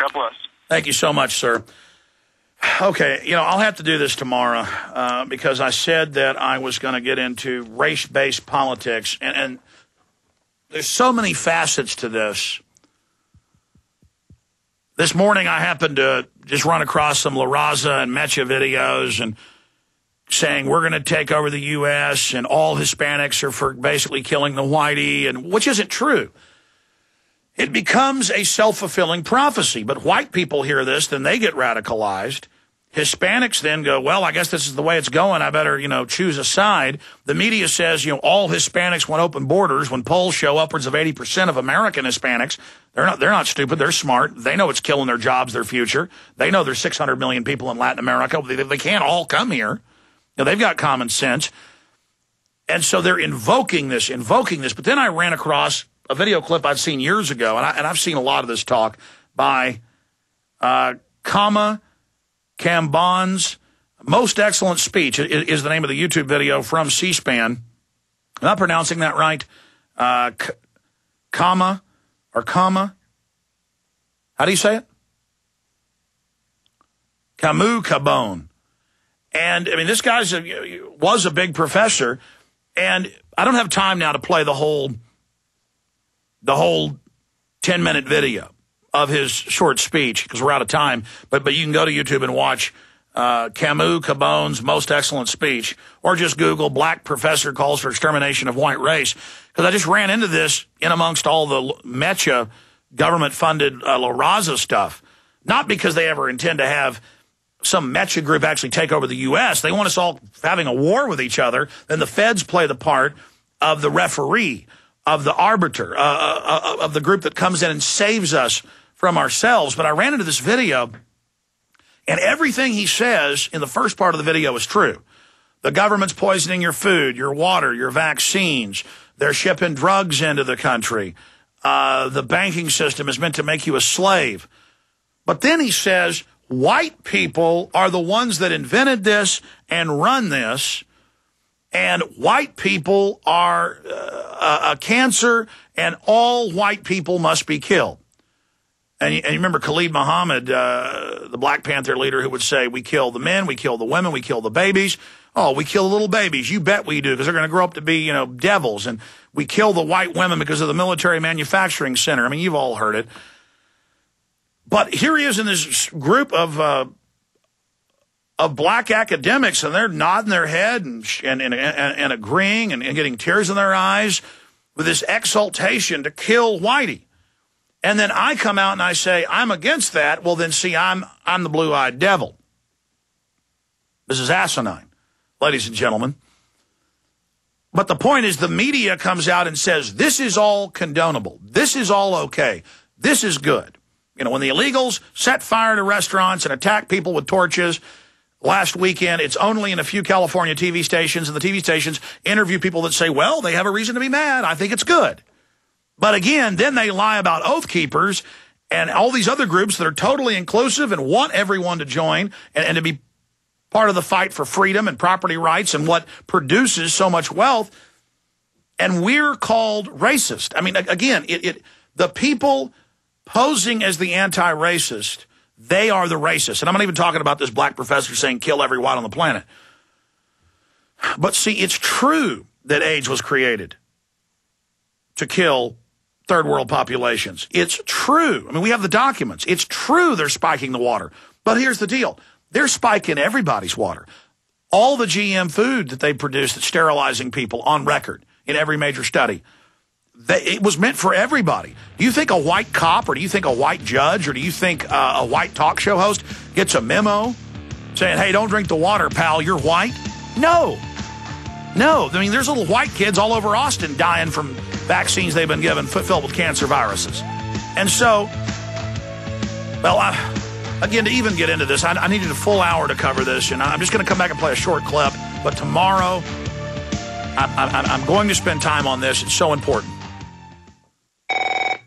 God bless. Thank you so much, sir. Okay, I'll have to do this tomorrow because I said that I was going to get into race-based politics, and there's so many facets to this. This morning I happened to just run across some La Raza and Mecha videos and saying we're going to take over the U.S. and all Hispanics are for basically killing the whitey, and which isn't true. It becomes a self-fulfilling prophecy. But white people hear this, then they get radicalized. Hispanics then go, well, I guess this is the way it's going. I better, choose a side. The media says, all Hispanics want open borders when polls show upwards of 80% of American Hispanics. They're not stupid. They're smart. They know it's killing their jobs, their future. They know there's 600 million people in Latin America. They can't all come here. They've got common sense. And so they're invoking this. But then I ran across a video clip I'd seen years ago, and I've seen a lot of this talk by pacman's Most Excellent Speech is the name of the YouTube video from C-SPAN. I'm not pronouncing that right. Comma. How do you say it? Cabone. And, this guy was a big professor, and I don't have time now to play the whole 10-minute video of his short speech because we're out of time. But you can go to YouTube and watch Cabone's Most Excellent Speech, or just Google Black Professor Calls for Extermination of White Race, because I just ran into this in amongst all the Mecha government-funded La Raza stuff. Not because they ever intend to have some Mecha group actually take over the U.S. They want us all having a war with each other. Then the feds play the part of the referee, of the arbiter, of the group that comes in and saves us from ourselves. But I ran into this video, and everything he says in the first part of the video is true. The government's poisoning your food, your water, your vaccines. They're shipping drugs into the country. The banking system is meant to make you a slave. But then he says white people are the ones that invented this and run this, and white people are a cancer, and all white people must be killed. And you remember Khalid Muhammad, the Black Panther leader, who would say, we kill the men, we kill the women, we kill the babies. Oh, we kill the little babies. You bet we do, because they're going to grow up to be, devils. And we kill the white women because of the military manufacturing center. You've all heard it. But here he is in this group of black academics, and they're nodding their head and agreeing and getting tears in their eyes with this exaltation to kill whitey. And then I come out and I say, I'm against that. Well, then, see, I'm the blue-eyed devil. This is asinine, ladies and gentlemen. But the point is, the media comes out and says, this is all condonable. This is all okay. This is good. When the illegals set fire to restaurants and attack people with torches last weekend, it's only in a few California TV stations, and the TV stations interview people that say, well, they have a reason to be mad. I think it's good. But again, then they lie about Oath Keepers and all these other groups that are totally inclusive and want everyone to join and to be part of the fight for freedom and property rights and what produces so much wealth. And we're called racist. Again, the people posing as the anti-racist, they are the racists. And I'm not even talking about this black professor saying kill every white on the planet. But see, it's true that AIDS was created to kill third world populations. It's true. We have the documents. It's true they're spiking the water. But here's the deal. They're spiking everybody's water. All the GM food that they produce that's sterilizing people on record in every major study, it was meant for everybody. Do you think a white cop, or do you think a white judge, or do you think a white talk show host gets a memo saying, hey, don't drink the water, pal, you're white? No. There's little white kids all over Austin dying from vaccines they've been given filled with cancer viruses. And so, again, to even get into this, I needed a full hour to cover this, and I'm just going to come back and play a short clip. But tomorrow, I'm going to spend time on this. It's so important.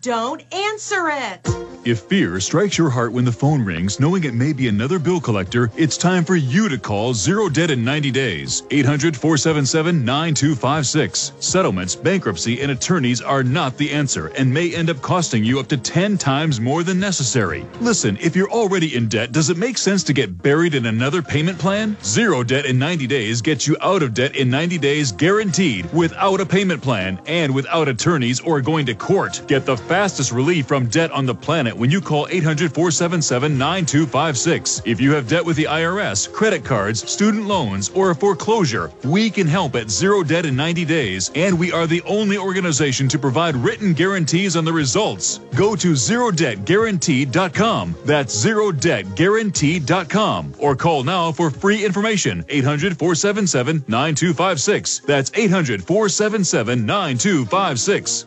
Don't answer it. If fear strikes your heart when the phone rings, knowing it may be another bill collector, it's time for you to call Zero Debt in 90 days. 800-477-9256. Settlements, bankruptcy, and attorneys are not the answer and may end up costing you up to 10 times more than necessary. Listen, if you're already in debt, does it make sense to get buried in another payment plan? Zero Debt in 90 days gets you out of debt in 90 days guaranteed, without a payment plan and without attorneys or going to court. Get the fastest relief from debt on the planet when you call 800-477-9256. If you have debt with the IRS, credit cards, student loans, or a foreclosure, we can help at Zero Debt in 90 days, and we are the only organization to provide written guarantees on the results. Go to ZeroDebtGuaranteed.com. That's ZeroDebtGuaranteed.com. Or call now for free information. 800-477-9256. That's 800-477-9256.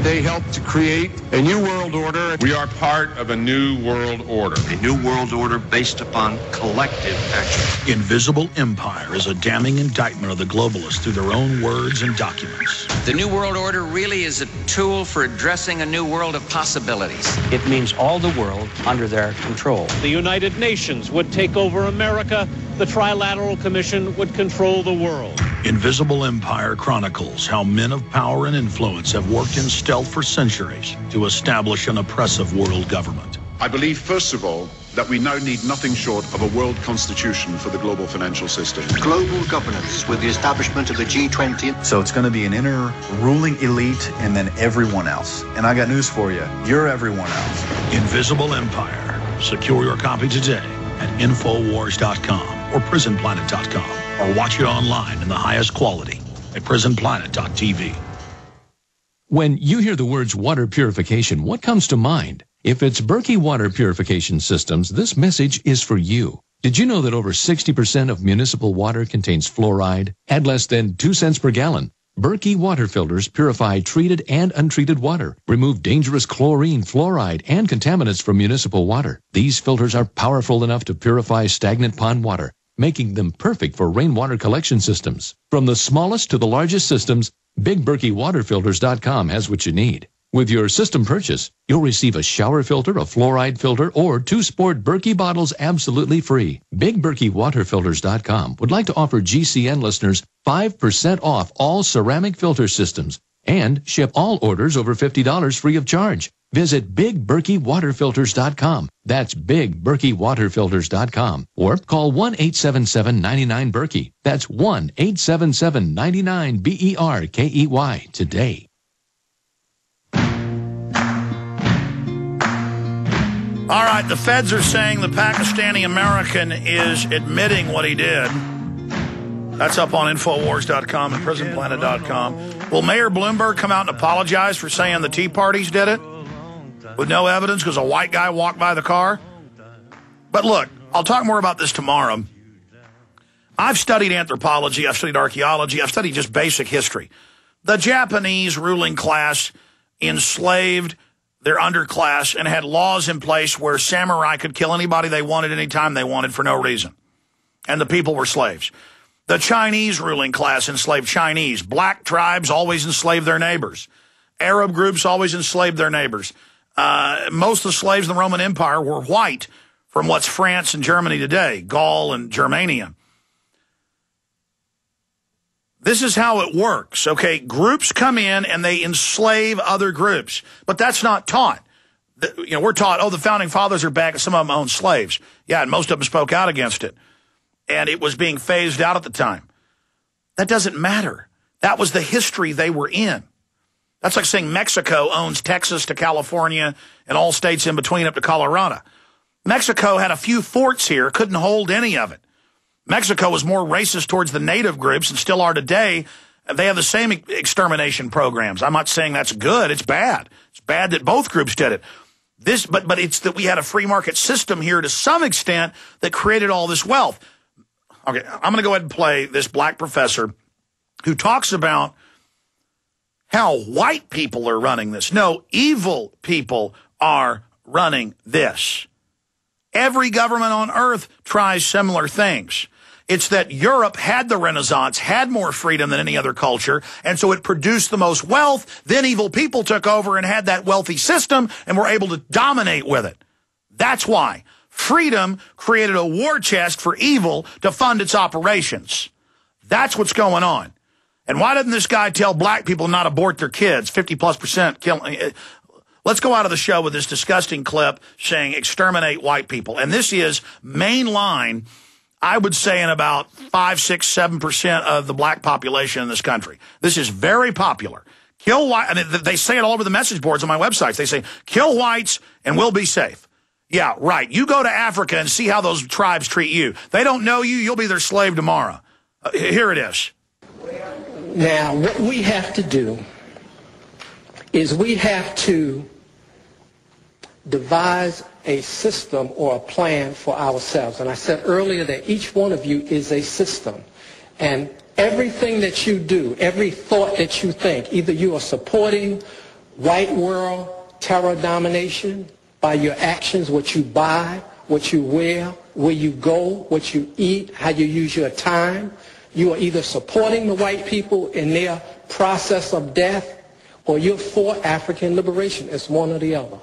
They helped to create a new world order. We are part of a new world order. A new world order based upon collective action. Invisible Empire is a damning indictment of the globalists through their own words and documents. The new world order really is a tool for addressing a new world of possibilities. It means all the world under their control. The United Nations would take over America. The Trilateral Commission would control the world. Invisible Empire chronicles how men of power and influence have worked in stealth for centuries to establish an oppressive world government. I believe, first of all, that we now need nothing short of a world constitution for the global financial system. Global governance with the establishment of the G20. So it's going to be an inner ruling elite and then everyone else. And I got news for you. You're everyone else. Invisible Empire. Secure your copy today at Infowars.com or PrisonPlanet.com, or watch it online in the highest quality at PrisonPlanet.tv. When you hear the words water purification, what comes to mind? If it's Berkey Water Purification Systems, this message is for you. Did you know that over 60% of municipal water contains fluoride at less than 2 cents per gallon? Berkey water filters purify treated and untreated water, remove dangerous chlorine, fluoride, and contaminants from municipal water. These filters are powerful enough to purify stagnant pond water, making them perfect for rainwater collection systems. From the smallest to the largest systems, BigBerkeyWaterFilters.com has what you need. With your system purchase, you'll receive a shower filter, a fluoride filter, or 2 sport Berkey bottles absolutely free. BigBerkeyWaterFilters.com would like to offer GCN listeners 5% off all ceramic filter systems and ship all orders over $50 free of charge. Visit BigBerkeyWaterFilters.com. That's BigBerkeyWaterFilters.com. Or call 1-877-99-BERKEY. That's 1-877-99-BERKEY today. All right, the feds are saying the Pakistani American is admitting what he did. That's up on Infowars.com and PrisonPlanet.com. Will Mayor Bloomberg come out and apologize for saying the Tea Parties did it? With no evidence because a white guy walked by the car? But look, I'll talk more about this tomorrow. I've studied anthropology, I've studied archaeology, I've studied just basic history. The Japanese ruling class enslaved their underclass and had laws in place where samurai could kill anybody they wanted anytime they wanted for no reason. And the people were slaves. The Chinese ruling class enslaved Chinese. Black tribes always enslaved their neighbors. Arab groups always enslaved their neighbors. Most of the slaves in the Roman Empire were white from what's France and Germany today, Gaul and Germania. This is how it works, okay? Groups come in and they enslave other groups, but that's not taught. We're taught, oh, the Founding Fathers are back and some of them own slaves. Yeah, and most of them spoke out against it. And it was being phased out at the time. That doesn't matter. That was the history they were in. That's like saying Mexico owns Texas to California and all states in between up to Colorado. Mexico had a few forts here, couldn't hold any of it. Mexico was more racist towards the native groups and still are today. They have the same extermination programs. I'm not saying that's good. It's bad. It's bad that both groups did it. But it's that we had a free market system here to some extent that created all this wealth. Okay, I'm going to go ahead and play this black professor who talks about how white people are running this. No, evil people are running this. Every government on earth tries similar things. It's that Europe had the Renaissance, had more freedom than any other culture, and so it produced the most wealth. Then evil people took over and had that wealthy system and were able to dominate with it. That's why. Freedom created a war chest for evil to fund its operations. That's what's going on. And why doesn't this guy tell black people not abort their kids? 50+% killing. Let's go out of the show with this disgusting clip saying exterminate white people. And this is mainline, I would say, in about 5, 6, 7% of the black population in this country. This is very popular. Kill white. I mean, they say it all over the message boards on my websites. They say, kill whites and we'll be safe. Yeah, right. You go to Africa and see how those tribes treat you. They don't know you. You'll be their slave tomorrow. Here it is. Now, what we have to do is we have to devise a system or a plan for ourselves. And I said earlier that each one of you is a system. And everything that you do, every thought that you think, either you are supporting white world terror domination by your actions, what you buy, what you wear, where you go, what you eat, how you use your time. You are either supporting the white people in their process of death, or you're for African liberation. It's one or the other.